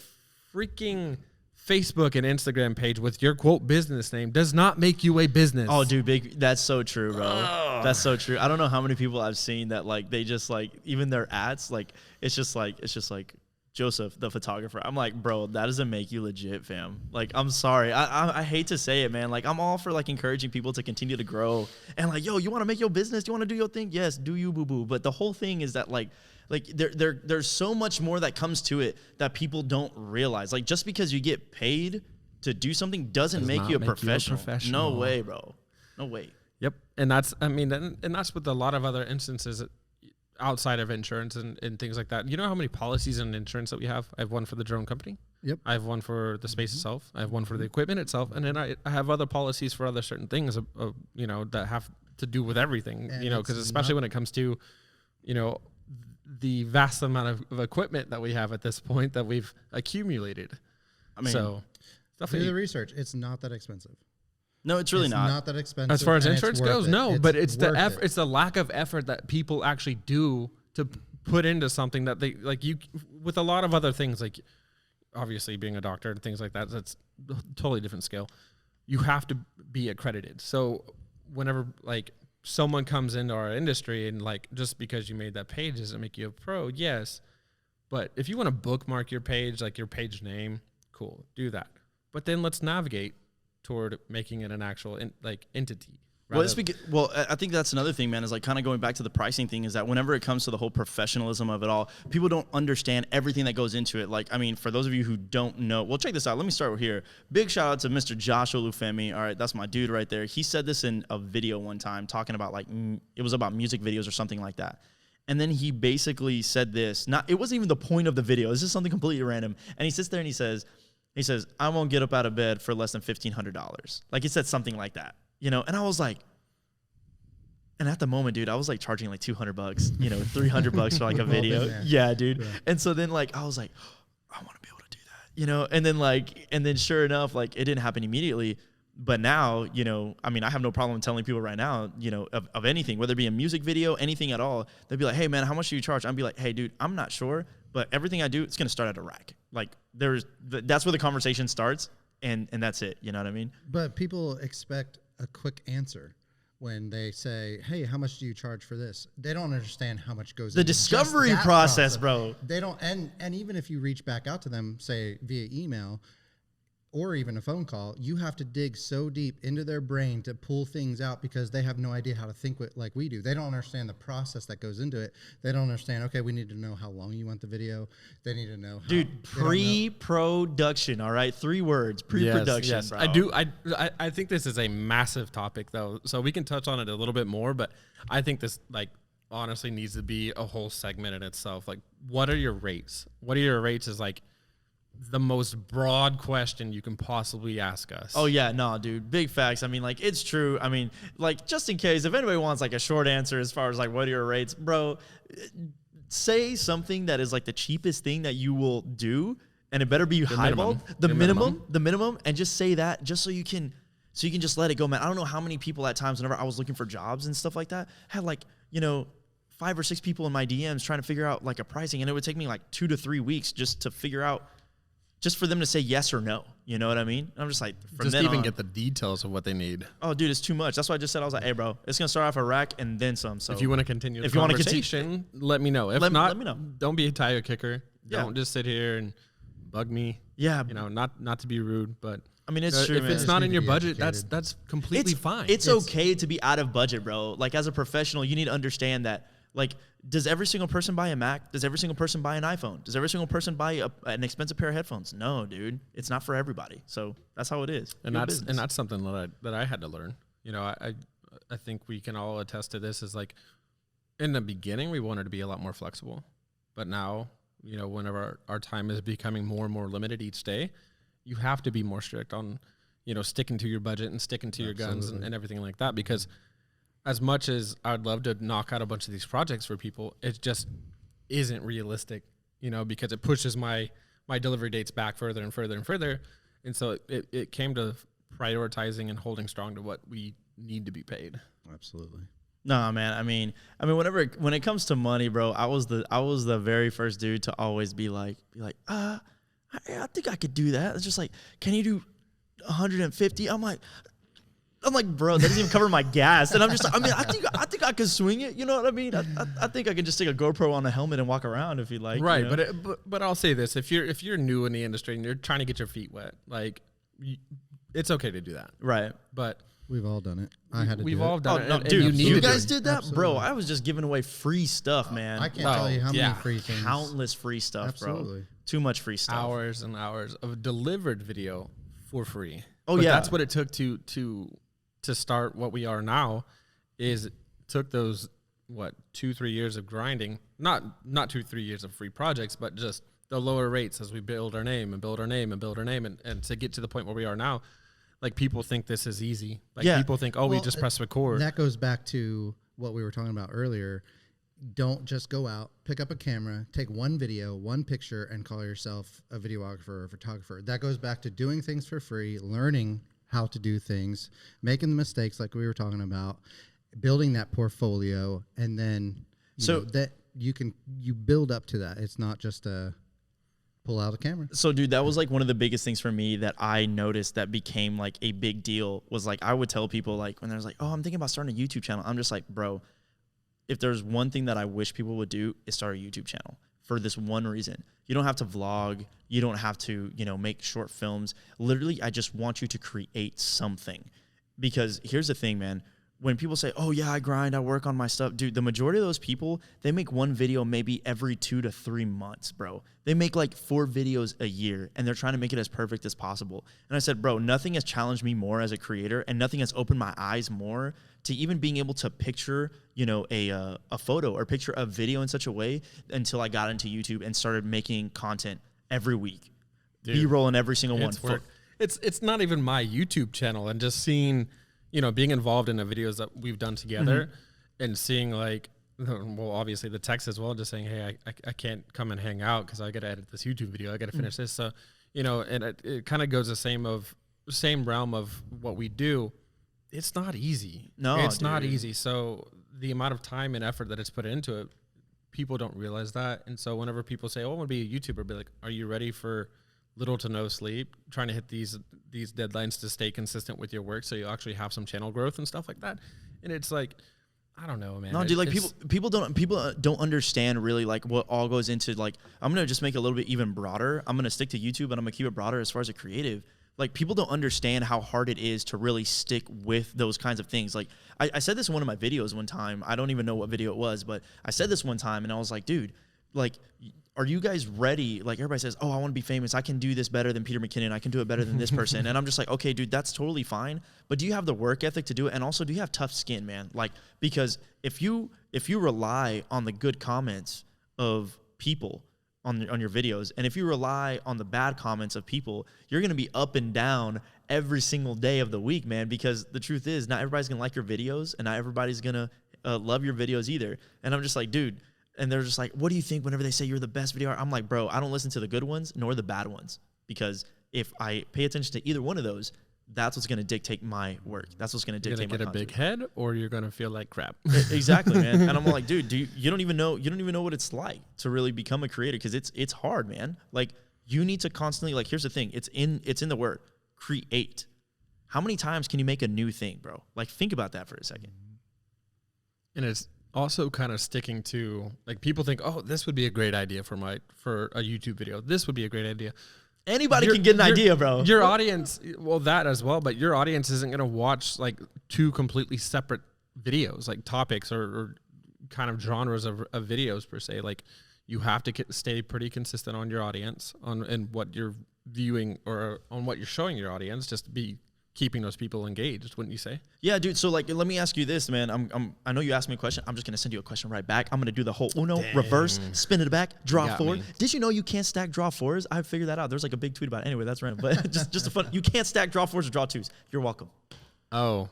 freaking Facebook and Instagram page with your quote business name does not make you a business. Oh, dude, that's so true, bro. That's so true. I don't know how many people I've seen that like they just like even their ads like it's just like Joseph, the photographer. I'm like, bro, that doesn't make you legit, fam. Like, I'm sorry. I hate to say it, man. Like, I'm all for like encouraging people to continue to grow and like, yo, you want to make your business? You want to do your thing? Yes, do you, boo boo. But the whole thing is that like there's so much more that comes to it that people don't realize. Like, just because you get paid to do something doesn't make you a professional. No way, bro. No way. Yep. And that's with a lot of other instances outside of insurance and things like that. You know how many policies in insurance that we have? I have one for the drone company. Yep. I have one for the space itself. I have one for the equipment itself. And then I have other policies for other certain things, that have to do with everything, And because especially when it comes to, the vast amount of equipment that we have at this point that we've accumulated. I mean, so do the research. It's not that expensive. No, it's really not. Not that expensive. As far as insurance goes, no. But it's the worth effort. it. It's the lack of effort that people actually do to put into something that they like. You with a lot of other things, like obviously being a doctor and things like that. That's a totally different scale. You have to be accredited. So whenever like someone comes into our industry and like just because you made that page doesn't make you a pro. Yes, but if you want to bookmark your page, like your page name, cool, do that. But then let's navigate toward making it an actual entity. Well, I think that's another thing, man, is like kind of going back to the pricing thing is that whenever it comes to the whole professionalism of it all, people don't understand everything that goes into it. Like, I mean, for those of you who don't know, well, check this out. Let me start here. Big shout out to Mr. Joshua Lufemi. All right, that's my dude right there. He said this in a video one time talking about like, it was about music videos or something like that. And then he basically said this, it wasn't even the point of the video. This is something completely random. And he sits there and he says, I won't get up out of bed for less than $1,500. Like he said something like that, and I was like, and at the moment, dude, I was like charging like $200, $300 for like a video. Yeah, dude. Yeah. And so then like, I was like, I want to be able to do that, and then sure enough, like it didn't happen immediately. But now, I mean, I have no problem telling people right now, of anything, whether it be a music video, anything at all. They'd be like, hey man, how much do you charge? I'd be like, hey dude, I'm not sure, but everything I do, it's going to start at a rack. Like that's where the conversation starts. And that's it. You know what I mean? But people expect a quick answer when they say, hey, how much do you charge for this? They don't understand how much goes into the discovery process, bro. They don't, and even if you reach back out to them, say via email or even a phone call, you have to dig so deep into their brain to pull things out because they have no idea how to think like we do. They don't understand the process that goes into it. They don't understand, okay, we need to know how long you want the video. They need to know how. Dude, pre-production, all right? 3 words, pre-production. Yes. Bro. I think this is a massive topic, though, so we can touch on it a little bit more, but I think this, like, honestly needs to be a whole segment in itself. Like, what are your rates? What are your rates is, like, the most broad question you can possibly ask us. Oh yeah, no, dude, big facts. I mean, like it's true. I mean, like just in case if anybody wants like a short answer as far as like what are your rates, bro, say something that is like the cheapest thing that you will do, and it better be highball, the minimum, and just say that just so you can just let it go, man. I don't know how many people at times whenever I was looking for jobs and stuff like that had like 5 or 6 people in my DMs trying to figure out like a pricing, and it would take me like 2 to 3 weeks just to figure out. Just for them to say yes or no. You know what I mean? And I'm just like, from then on, get the details of what they need. Oh, dude, it's too much. That's why I just said, I was like, hey, bro, it's going to start off a rack and then some. So if you want to continue the conversation, let me know. If not, let me know. Don't be a tire kicker. Yeah. Don't just sit here and bug me. Yeah. Not to be rude, but I mean, it's true, if it's not in your budget, that's completely fine. It's okay to be out of budget, bro. Like, as a professional, you need to understand that, Like, does every single person buy a Mac? Does every single person buy an iPhone? Does every single person buy an expensive pair of headphones? No, dude. It's not for everybody. So that's how it is. And that's something that I had to learn. You know, I think we can all attest to this. Is like, in the beginning, we wanted to be a lot more flexible. But now, you know, whenever our time is becoming more and more limited each day, you have to be more strict on, you know, sticking to your budget and sticking to your guns and everything like that. Because as much as I'd love to knock out a bunch of these projects for people, it just isn't realistic, you know, because it pushes my delivery dates back further and further and further. And so it came to prioritizing and holding strong to what we need to be paid. Absolutely. No, man. I mean, when it comes to money, bro, I was the very first dude to always be like, I think I could do that. It's just like, can you do 150? I'm like, bro, that doesn't even cover my gas. And I'm just like, I mean, I think I could swing it. You know what I mean? I think I can just take a GoPro on a helmet and walk around if you like. Right, you know? but I'll say this: if you're new in the industry and you're trying to get your feet wet, like, it's okay to do that. Right. But we've all done it. I had to. We've do all it. done it. No, and dude, you guys to. did that, Absolutely. bro. I was just giving away free stuff, man. I can't tell you how many free things. Countless free stuff, Absolutely. bro. Too much free stuff. Hours and hours of delivered video for free. Oh, but yeah. That's what it took to start what we are now. Is it took those 2-3 years of grinding, not 2-3 years of free projects, but just the lower rates as we build our name and build our name and build our name and to get to the point where we are now. Like, people think this is easy. Like, Yeah. people think, we just press record. That goes back to what we were talking about earlier. Don't just go out, pick up a camera, take one video, one picture, and call yourself a videographer or a photographer. That goes back to doing things for free, learning how to do things, making the mistakes like we were talking about, building that portfolio, and then that you build up to that. It's not just a pull out a camera. So, dude, that was like one of the biggest things for me that I noticed that became like a big deal was like I would tell people like when there's like, oh, I'm thinking about starting a YouTube channel. I'm just like, bro, if there's one thing that I wish people would do is start a YouTube channel for this one reason. You don't have to vlog. You don't have to, make short films. Literally, I just want you to create something. Because here's the thing, man. When people say, oh, yeah, I grind, I work on my stuff. Dude, the majority of those people, they make one video maybe every 2 to 3 months, bro. They make like 4 videos a year, and they're trying to make it as perfect as possible. And I said, bro, nothing has challenged me more as a creator, and nothing has opened my eyes more to even being able to picture, a photo or picture a video in such a way until I got into YouTube and started making content every week. B-roll in every single one. It's not even my YouTube channel, and just seeing, being involved in the videos that we've done together and seeing like, well, obviously the text as well, just saying, hey, I can't come and hang out because I got to edit this YouTube video. I got to finish this. So, and it kind of goes the same realm of what we do. It's not easy. No, it's not easy. So the amount of time and effort that it's put into it, people don't realize that. And so whenever people say, oh, I want to be a YouTuber, be like, are you ready for little to no sleep, trying to hit these deadlines to stay consistent with your work so you actually have some channel growth and stuff like that? And it's like, I don't know, man. No, dude, like people don't understand really like what all goes into like, I'm going to just make it a little bit even broader. I'm going to stick to YouTube, but I'm going to keep it broader as far as a creative. Like, people don't understand how hard it is to really stick with those kinds of things. Like, I said this in one of my videos one time. I don't even know what video it was, but I said this one time, and I was like, dude, like, are you guys ready? Like, everybody says, oh, I want to be famous. I can do this better than Peter McKinnon. I can do it better than this person. And I'm just like, okay, dude, that's totally fine. But do you have the work ethic to do it? And also, do you have tough skin, man? Like, because if you rely on the good comments of people on your videos, and if you rely on the bad comments of people, you're going to be up and down every single day of the week, man, because the truth is not everybody's going to like your videos, and not everybody's going to love your videos either. And I'm just like, dude, and they're just like, what do you think whenever they say you're the best video? I'm like, bro, I don't listen to the good ones nor the bad ones, because if I pay attention to either one of those, that's what's going to dictate my work. That's what's going to dictate my content. You're going to get a big head, or you're going to feel like crap. Exactly, man. And I'm like, dude, you don't even know what it's like to really become a creator, because it's hard, man. Like, you need to constantly, like, here's the thing. It's in the word, create. How many times can you make a new thing, bro? Like, think about that for a second. And it's also kind of sticking to, like, people think, oh, this would be a great idea for a YouTube video. This would be a great idea. Anybody can get an idea, bro. Your audience, well, that as well, but your audience isn't going to watch like 2 completely separate videos, like topics or kind of genres of videos per se. Like you have to stay pretty consistent on your audience and what you're viewing or on what you're showing your audience, just to be keeping those people engaged, wouldn't you say? Yeah, dude. So like, let me ask you this, man. I know you asked me a question. I'm just gonna send you a question right back. I'm gonna do the whole Uno reverse, spin it back, draw forward. Did you know you can't stack draw fours? I figured that out. There's like a big tweet about it. Anyway, that's random. But just a fun. You can't stack draw fours or draw twos. You're welcome. Oh,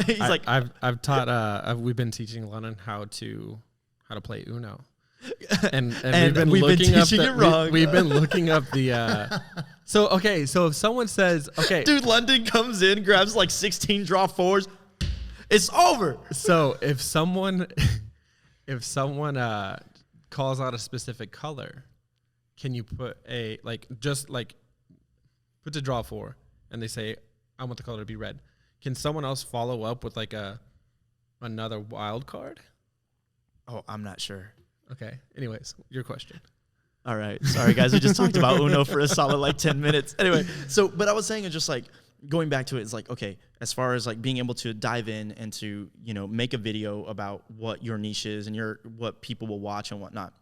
He's like, I've taught. We've been teaching London how to play Uno. And we've been teaching it wrong. We've been looking up the. So if someone says, okay, dude, London comes in, grabs like 16 draw fours, it's over. So if someone calls out a specific color, can you put put a draw four, and they say, I want the color to be red. Can someone else follow up with like another wild card? Oh, I'm not sure. Okay. Anyways, your question. All right. Sorry, guys. We just talked about Uno for a solid like 10 minutes. Anyway, but I was saying it's just like going back to it, it's like, okay, as far as like being able to dive in and to, make a video about what your niche is and what people will watch and whatnot.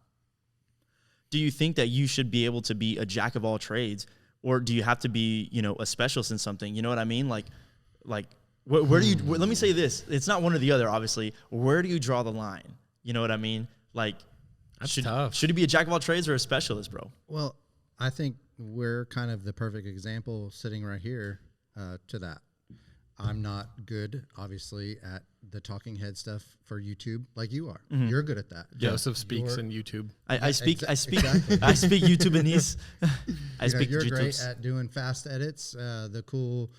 Do you think that you should be able to be a jack of all trades, or do you have to be, a specialist in something? You know what I mean? Like where do you, let me say this. It's not one or the other, obviously. Where do you draw the line? You know what I mean? Like, that's tough. Should he be a jack of all trades or a specialist, bro? Well, I think we're kind of the perfect example sitting right here to that. I'm not good, obviously, at the talking head stuff for YouTube like you are. Mm-hmm. You're good at that. Joseph speaks in YouTube. I speak exactly. I speak YouTubeanese. You're great at doing fast edits, the cool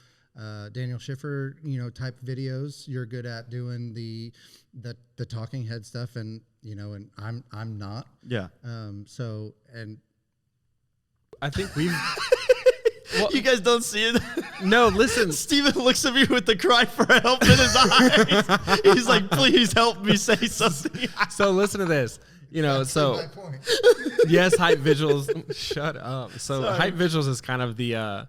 Daniel Schiffer, type videos. You're good at doing the talking head stuff, and and I'm not. Yeah. So, and I think we've. Well, you guys don't see it. No, listen. Steven looks at me with the cry for help in his eyes. He's like, "Please help me say something." So listen to this. So yes, hype visuals. Shut up. So hype visuals is kind of the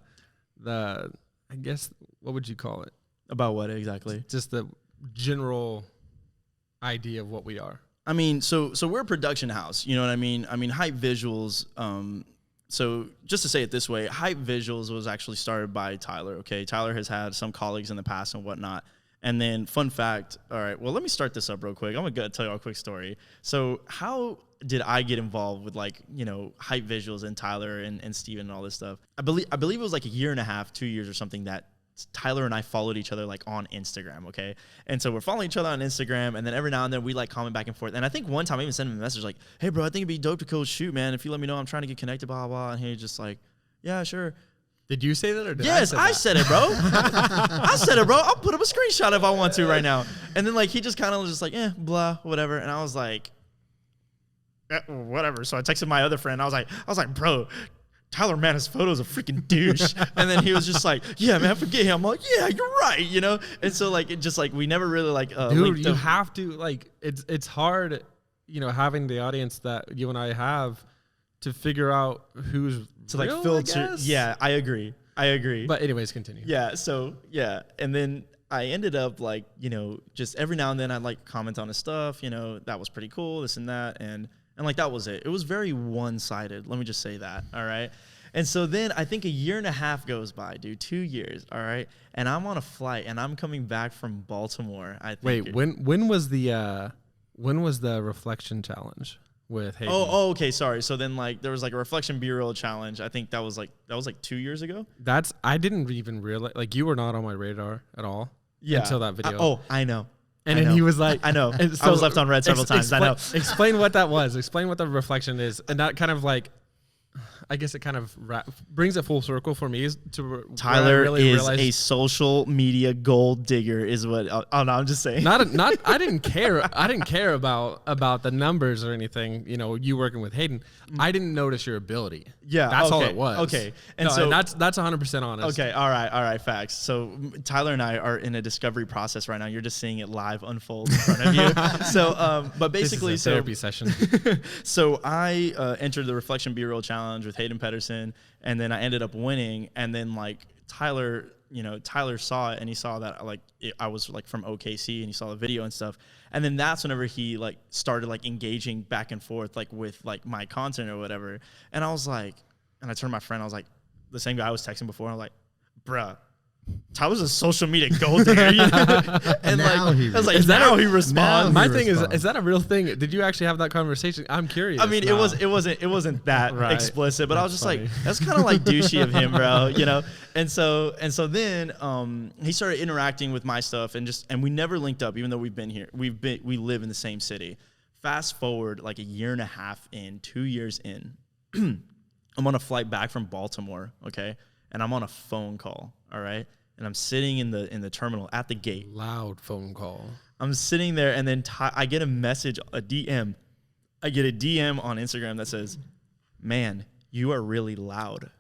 I guess, what would you call it? About what exactly? Just the general idea of what we are. I mean, so we're a production house. You know what I mean? I mean, hype visuals. So just to say it this way, hype visuals was actually started by Tyler. Okay, Tyler has had some colleagues in the past and whatnot. And then, fun fact. All right, well, let me start this up real quick. I'm gonna tell you a quick story. So, how did I get involved with hype visuals and Tyler and Steven and all this stuff? I believe it was like a year and a half, 2 years or something that Tyler and I followed each other like on Instagram, okay? And so we're following each other on Instagram, and then every now and then we like comment back and forth. And I think one time I even sent him a message like, "Hey, bro, I think it'd be dope to go shoot, man. If you let me know, I'm trying to get connected, blah, blah." And he just like, "Yeah, sure." Did you say that or did yes, I said it, bro. I said it, bro. I'll put up a screenshot if I want to right now. And then he just kind of just like, blah, whatever. And I was like, whatever. So I texted my other friend. I was like, bro, Tyler, man, his photo's a freaking douche. And then he was just like, yeah, man, forget him. I'm like, yeah, you're right, And so it just we never really dude, you have to it's hard, having the audience that you and I have to figure out who's to real, filter. Yeah, I agree. But anyways, continue. Yeah. So yeah, and then I ended up just every now and then I'd comment on his stuff. That was pretty cool, this and that, and that was it. It was very one-sided. Let me just say that. All right. And so then I think a year and a half goes by, dude. 2 years. All right. And I'm on a flight and I'm coming back from Baltimore. I think. Wait, when was the reflection challenge with Hayden? Oh, okay. Sorry. So then there was a reflection B-roll challenge. I think that was 2 years ago. I didn't even realize you were not on my radar at all. Yeah. Until that video. I know. And then he was like, I know. So I was left on red several times. I know. Explain what that was. Explain what the reflection is. And that kind of I guess it kind of brings it full circle for me. Tyler really is a social media gold digger, is what. Oh no, I'm just saying. Not. I didn't care. I didn't care about the numbers or anything. You working with Hayden. I didn't notice your ability. Yeah, that's all it was. Okay, and that's 100% honest. Okay, all right, facts. So Tyler and I are in a discovery process right now. You're just seeing it live unfold in front of you. So, but basically, this is a therapy session. So I entered the Reflection B-roll challenge with Hayden Pedersen, and then I ended up winning. And then Tyler, Tyler saw it and he saw that I was like from OKC and he saw the video and stuff. And then that's whenever he like started like engaging back and forth like with like my content or whatever. And I was like, and I turned to my friend, I was like, the same guy I was texting before, I was like, bruh, Tyler's a social media gold digger. You know? And Now like, he I was like, Is that now a- he responds. My thing is that a real thing? Did you actually have that conversation? I'm curious. I mean, now. it wasn't that Right. explicit, but I was That's just funny. like, that's kind of like douchey of him, bro, you know? And so then he started interacting with my stuff and we never linked up, even though we've been here. We live in the same city. Fast forward like a year and a half in, 2 years in, I'm on a flight back from Baltimore, okay? And I'm on a phone call, all right? And I'm sitting in the terminal at the gate. Loud phone call. I'm sitting there, and then I get a message, a DM. I get a DM on Instagram that says, "Man, you are really loud."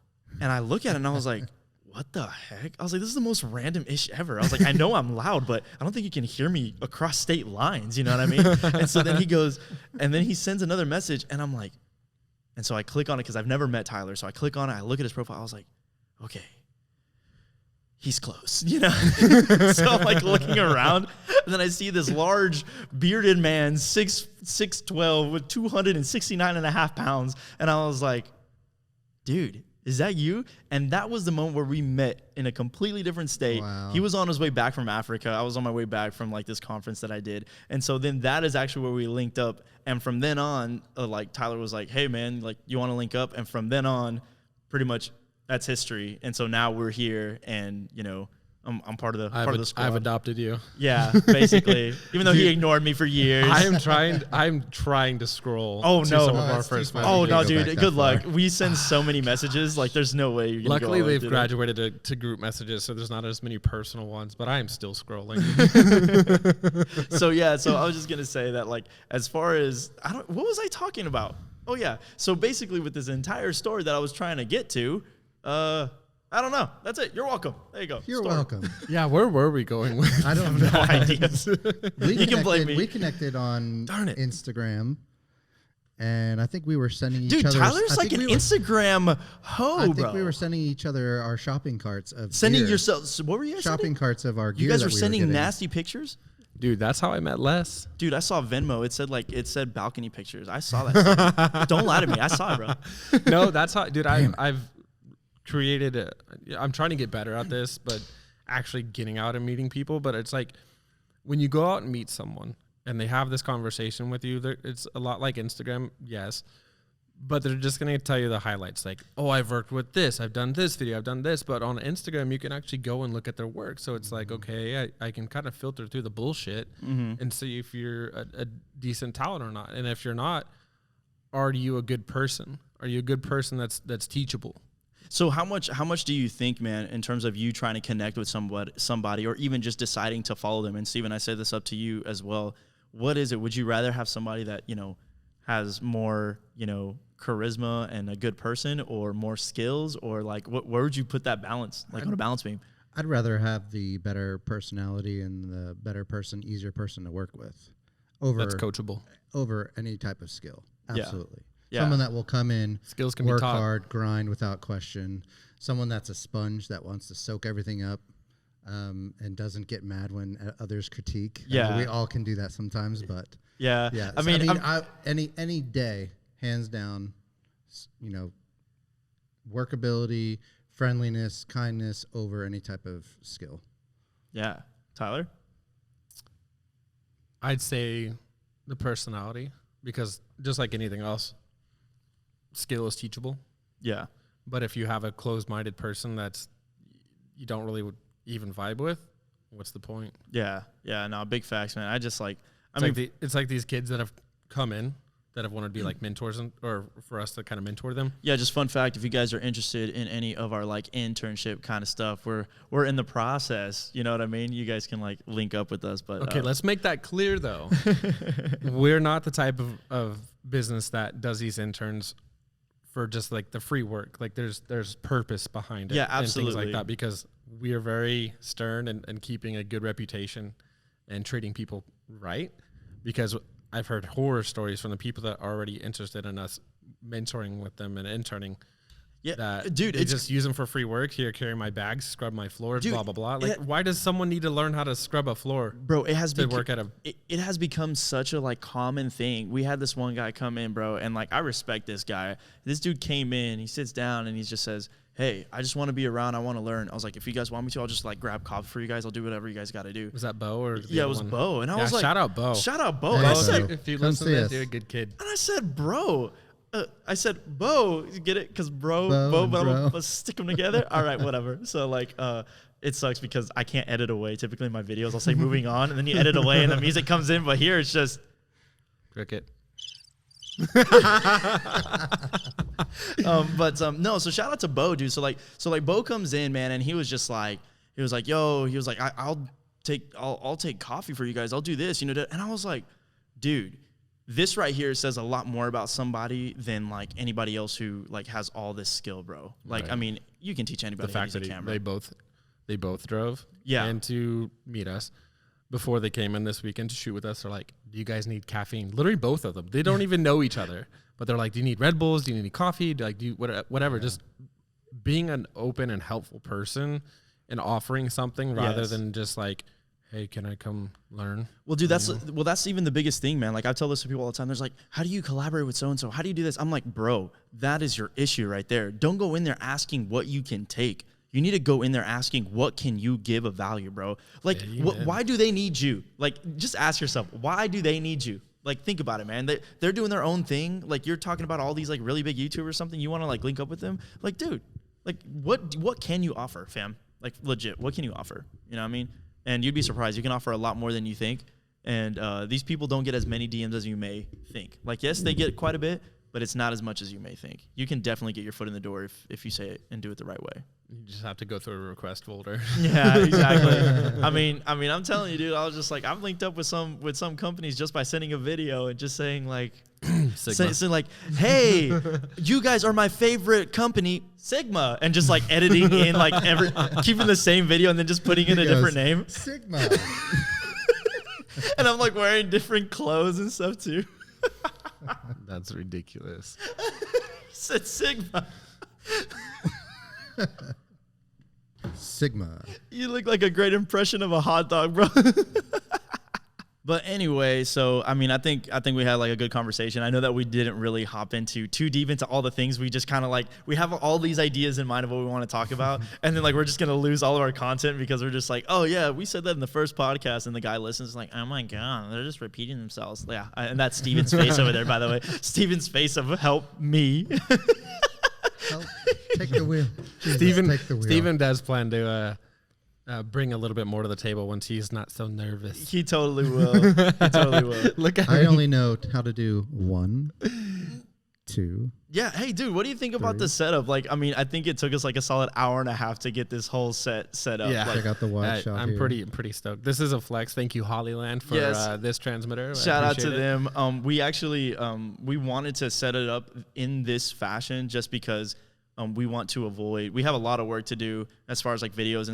And I look at it, and I was like, what the heck? I was like, this is the most random ish ever. I was like, I know I'm loud, but I don't think you can hear me across state lines. You know what I mean? And so then he goes, and then he sends another message, and I'm like, and so I click on it because I've never met Tyler. So I click on it, I look at his profile, I was like, okay, he's close, you know? So I'm like looking around, and then I see this large bearded man, 6'12", with 269 and a half pounds. And I was like, dude, is that you? And that was the moment where we met in a completely different state. Wow. He was on his way back from Africa. I was on my way back from like this conference that I did. And so then that is actually where we linked up. And from then on, like Tyler was like, hey man, like you want to link up? And from then on, pretty much that's history. And so now we're here, and you know, I'm part of the squad. I've adopted you. Yeah, basically. Even though he ignored me for years. I'm trying to scroll. Oh, to no. some Oh, of our that's too first funny. Oh messages. no, Go dude! back that Good luck. far. We send so many messages. Like, there's no way you're gonna go Luckily, all the way they've through graduated to group messages, so there's not as many personal ones. But I am still scrolling. that. So yeah, so I was just gonna say that, like, as far as what was I talking about? Oh yeah. So basically, with this entire story that I was trying to get to, I don't know. That's it. You're welcome. There you go. You're Story. welcome. Yeah, where were we going with? I don't know. No ideas. You can blame me. We connected on Darn it. Instagram, and I think we were sending each Dude, other. Tyler's like an Instagram hoe, I think bro. we were sending each other our shopping carts of sending gear. yourselves. What were you guys shopping sending? carts of our gear. You guys that were we sending getting. nasty pictures. Dude, that's how I met Les. Dude, I saw Venmo. It said balcony pictures. I saw that. Don't lie to me. I saw it, bro. No, that's how, dude. I've created. I'm trying to get better at this, but actually getting out and meeting people. But it's like when you go out and meet someone and they have this conversation with you, it's a lot like Instagram, yes. But they're just going to tell you the highlights, like, oh, I've worked with this, I've done this video, I've done this. But on Instagram, you can actually go and look at their work. So it's like, okay, I can kind of filter through the bullshit and see if you're a decent talent or not. And if you're not, are you a good person? Are you a good person that's teachable? So how much do you think, man, in terms of you trying to connect with somebody, or even just deciding to follow them? And Steven, I say this up to you as well. What is it? Would you rather have somebody that, you know, has more, you know, charisma and a good person, or more skills, or like where would you put that balance, like on a balance beam? I'd rather have the better personality and the better person, easier person to work with, That's coachable. over any type of skill. Yeah. Absolutely. Yeah. Someone that will come in, Skills can be work taught. hard, grind without question. Someone that's a sponge that wants to soak everything up, and doesn't get mad when others critique. Yeah. We all can do that sometimes, but Yeah. yeah. I So, mean, any day, hands down, you know, workability, friendliness, kindness over any type of skill. yeah. Tyler? I'd say the personality, because just like anything else, skill is teachable. Yeah. But if you have a closed-minded person that's you don't really even vibe with, what's the point? Yeah. Yeah. No, big facts, man. I just like, It's like these kids that have come in that have wanted to be like mentors, or for us to kind of mentor them. yeah, just fun fact, if you guys are interested in any of our like internship kind of stuff, we're in the process. You know what I mean? You guys can like link up with us. But Okay, let's make that clear though. We're not the type of business that does these interns for just like the free work. Like there's purpose behind it. Yeah, And things absolutely. like that, because we are very stern and keeping a good reputation and treating people right. Because I've heard horror stories from the people that are already interested in us mentoring with them and interning. Yeah, that dude, they it's just use them for free work. Here, carry my bags, scrub my floors, Dude, blah blah blah. Like, why does someone need to learn how to scrub a floor? bro, it has to work at a. it has become such a like common thing. We had this one guy come in, bro, and like I respect this guy. This dude came in, he sits down and he just says, "Hey, I just want to be around. I want to learn." I was like, "If you guys want me to, I'll just like grab coffee for you guys. I'll do whatever you guys got to do." Was that Bo or? Yeah, it was Bo, and I was like, shout out Bo. Shout out Bo. Hey, I Bo. said, If you Come listen see to us. that, dude, good kid. and I said, bro. I said, Bo, you get it? Because Bo Bo, and but bro. let's stick them together. All right, whatever. So, like, it sucks because I can't edit away. Typically, in my videos, I'll say moving on, and then you edit away, and the music comes in. But here, it's just. Cricket. No, so shout out to Bo, dude. So like Bo comes in, man, and he was like, I'll take coffee for you guys. I'll do this, you know. And I was like, dude, this right here says a lot more about somebody than like anybody else who like has all this skill, bro. Like, Right. I mean, you can teach anybody The how to fact use a that camera. they both drove. Yeah. And to meet us before they came in this weekend to shoot with us, they're like, "Do you guys need caffeine?" Literally, both of them. They don't even know each other, but they're like, "Do you need Red Bulls? Do you need any coffee? Do you whatever?" Just being an open and helpful person and offering something rather Yes. than just like, "Hey, can I come learn?" Well, dude, that's even the biggest thing, man. Like I tell this to people all the time. There's like, how do you collaborate with so and so? How do you do this? I'm like, bro, that is your issue right there. Don't go in there asking what you can take. You need to go in there asking what can you give of value, bro. Like, why do they need you? Like, just ask yourself, why do they need you? Like, think about it, man. They're doing their own thing. Like, you're talking about all these like really big YouTubers or something. You want to like link up with them? Like, dude, like what can you offer, fam? Like, legit, what can you offer? You know what I mean? And you'd be surprised. You can offer a lot more than you think. And these people don't get as many DMs as you may think. Like, yes, they get quite a bit, but it's not as much as you may think. You can definitely get your foot in the door if you say it and do it the right way. You just have to go through a request folder. Yeah, exactly. I mean, I'm telling you, dude. I was just like, I've linked up with some companies just by sending a video and just saying like, saying like, hey, you guys are my favorite company, Sigma, and just like editing in like keeping the same video and then just putting in a different name. Sigma. And I'm like wearing different clothes and stuff too. That's ridiculous. He said Sigma. Sigma. You look like a great impression of a hot dog, bro. But anyway, so I mean, I think we had like a good conversation. I know that we didn't really hop into too deep into all the things. We just kind of like we have all these ideas in mind of what we want to talk about, and then like we're just gonna lose all of our content because we're just like, oh yeah, we said that in the first podcast, and the guy listens like, oh my god, they're just repeating themselves. Yeah, and that's Steven's face over there, by the way. Steven's face of help me. Help, take the wheel. Jesus, take the wheel. Steven does plan to bring a little bit more to the table once he's not so nervous. He totally will. He totally will. Look at I only know how to do 1, 2. Yeah. Hey, dude, what do you think about the setup? Like, I mean, I think it took us like a solid hour and a half to get this whole set up. Yeah. Like, Check out the wide shot I'm here. pretty stoked. This is a flex. Thank you, Hollyland, for Yes. this transmitter. I shout out to appreciate it. them. We actually we wanted to set it up in this fashion just because we want to avoid. We have a lot of work to do as far as like videos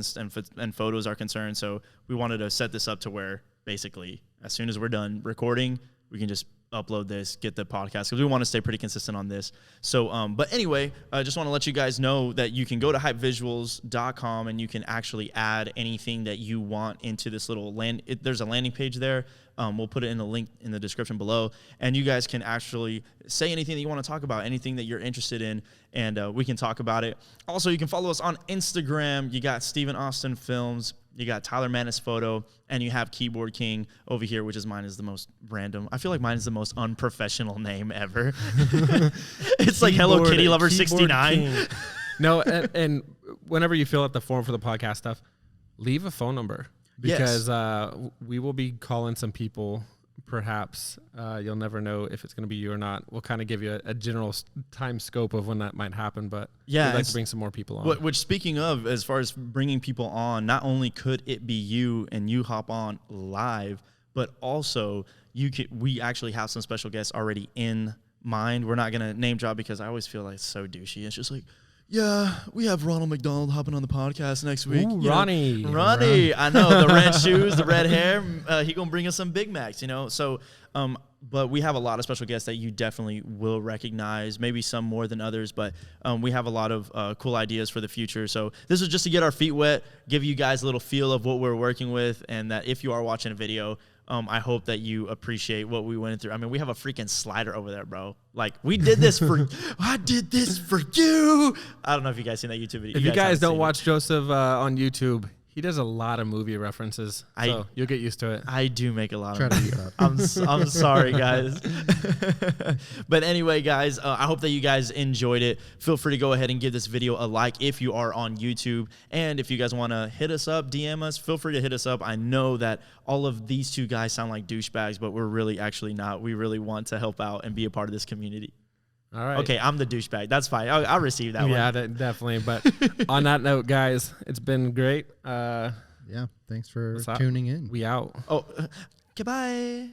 and photos are concerned. So we wanted to set this up to where basically as soon as we're done recording, we can just upload this, get the podcast, because we want to stay pretty consistent on this. So, but anyway, I just want to let you guys know that you can go to hypevisuals.com and you can actually add anything that you want into this little there's a landing page there. We'll put it in the link in the description below, and you guys can actually say anything that you want to talk about, anything that you're interested in, and we can talk about it. Also, you can follow us on Instagram. You got Steven Austin Films, you got Tyler Manis Photo, and you have Keyboard King over here, which is mine is the most random. I feel like mine is the most unprofessional name ever. It's like Hello Kitty Lover 69. No, and whenever you fill out the form for the podcast stuff, leave a phone number. Because we will be calling some people. Perhaps you'll never know if it's going to be you or not. We'll kind of give you a general time scope of when that might happen. But yeah, we'd like to bring some more people on. Which, speaking of, as far as bringing people on, not only could it be you and you hop on live, but also we actually have some special guests already in mind. We're not going to name drop because I always feel like it's so douchey. It's just like, yeah, we have Ronald McDonald hopping on the podcast next week. Ooh, You know, Ronnie. Ronnie, I know, the red shoes, the red hair. He gonna bring us some Big Macs, you know. So, but we have a lot of special guests that you definitely will recognize. Maybe some more than others, but we have a lot of cool ideas for the future. So this is just to get our feet wet, give you guys a little feel of what we're working with, and that if you are watching a video, I hope that you appreciate what we went through. I mean, we have a freaking slider over there, bro. Like, we did this for, I did this for you. I don't know if you guys seen that YouTube video. If you guys don't watch Joseph on YouTube, he does a lot of movie references, so you'll get used to it. I do make a lot Try of to money. keep up. I'm sorry, guys. But anyway, guys, I hope that you guys enjoyed it. Feel free to go ahead and give this video a like if you are on YouTube. And if you guys want to hit us up, DM us, feel free to hit us up. I know that all of these two guys sound like douchebags, but we're really actually not. We really want to help out and be a part of this community. All right. Okay, I'm the douchebag. That's fine. I'll receive that one. Yeah, definitely. But on that note, guys, it's been great. Yeah, thanks for What's up? tuning in. We out. Oh, goodbye.